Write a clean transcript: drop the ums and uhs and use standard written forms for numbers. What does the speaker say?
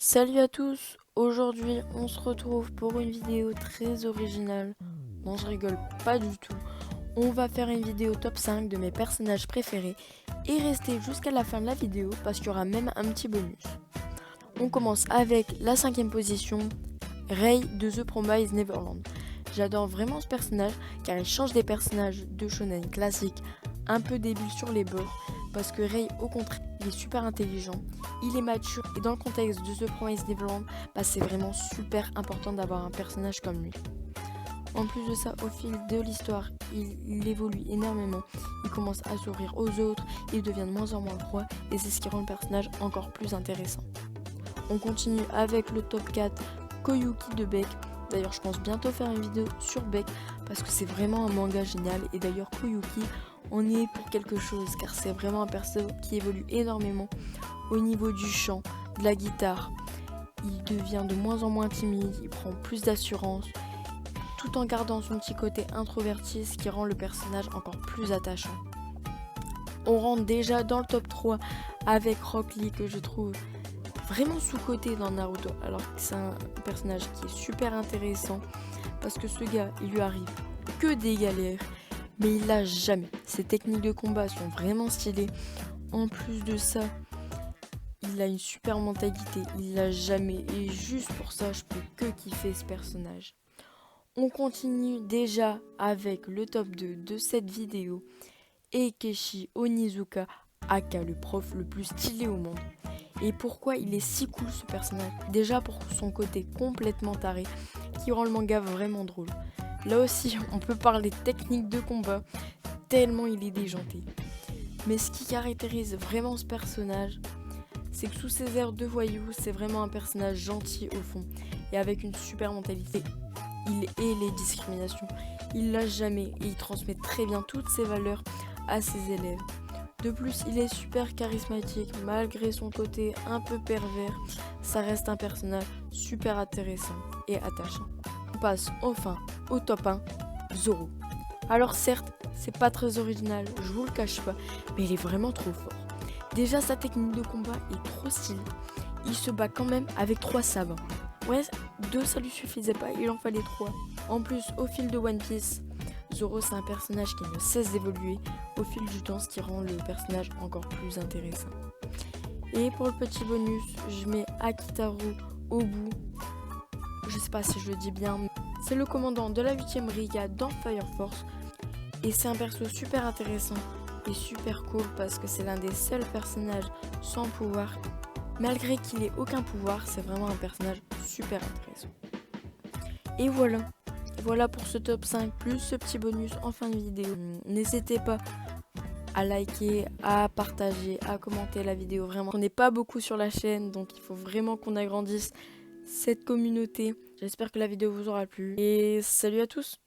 Salut à tous, aujourd'hui on se retrouve pour une vidéo très originale. Non, je rigole pas du tout. On va faire une vidéo top 5 de mes personnages préférés et restez jusqu'à la fin de la vidéo parce qu'il y aura même un petit bonus. On commence avec la 5ème position, Rei de The Promised Neverland. J'adore vraiment ce personnage car il change des personnages de shonen classiques un peu débiles sur les bords parce que Rei au contraire il est super intelligent, il est mature et dans le contexte de The Promised Neverland c'est vraiment super important d'avoir un personnage comme lui. En plus de ça, au fil de l'histoire, il évolue énormément, il commence à s'ouvrir aux autres, il devient de moins en moins froid et c'est ce qui rend le personnage encore plus intéressant. On continue avec le top 4, Koyuki de Beck. D'ailleurs, je pense bientôt faire une vidéo sur Beck parce que c'est vraiment un manga génial. Et d'ailleurs, Koyuki, on y est pour quelque chose car c'est vraiment un perso qui évolue énormément au niveau du chant, de la guitare. Il devient de moins en moins timide, il prend plus d'assurance tout en gardant son petit côté introverti, ce qui rend le personnage encore plus attachant. On rentre déjà dans le top 3 avec Rock Lee que je trouve vraiment sous-coté dans Naruto, alors que c'est un personnage qui est super intéressant parce que ce gars, il lui arrive que des galères, mais il lâche jamais. Ses techniques de combat sont vraiment stylées. En plus de ça, il a une super mentalité, il lâche jamais et juste pour ça, je peux que kiffer ce personnage. On continue déjà avec le top 2 de cette vidéo, Ekeshi Onizuka, aka le prof le plus stylé au monde. Et pourquoi il est si cool ce personnage? Déjà pour son côté complètement taré qui rend le manga vraiment drôle. Là aussi on peut parler technique de combat tellement il est déjanté. Mais ce qui caractérise vraiment ce personnage, c'est que sous ses airs de voyou, c'est vraiment un personnage gentil au fond et avec une super mentalité. Il hait les discriminations, il lâche jamais et il transmet très bien toutes ses valeurs à ses élèves. De plus, il est super charismatique, malgré son côté un peu pervers, ça reste un personnage super intéressant et attachant. On passe enfin au top 1, Zoro. Alors certes, c'est pas très original, je vous le cache pas, mais il est vraiment trop fort. Déjà sa technique de combat est trop stylée, il se bat quand même avec 3 sabres. Ouais, 2 ça lui suffisait pas, il en fallait 3. En plus, au fil de One Piece, Zoro c'est un personnage qui ne cesse d'évoluer au fil du temps, ce qui rend le personnage encore plus intéressant. Et pour le petit bonus, je mets Akitaru Obu. Je sais pas si je le dis bien, mais c'est le commandant de la 8ème brigade dans Fire Force. Et c'est un perso super intéressant et super cool parce que c'est l'un des seuls personnages sans pouvoir. Malgré qu'il ait aucun pouvoir, c'est vraiment un personnage super intéressant. Et voilà pour ce top 5 plus ce petit bonus en fin de vidéo. N'hésitez pas à liker, à partager, à commenter la vidéo. Vraiment, on n'est pas beaucoup sur la chaîne, donc il faut vraiment qu'on agrandisse cette communauté. J'espère que la vidéo vous aura plu. Et salut à tous!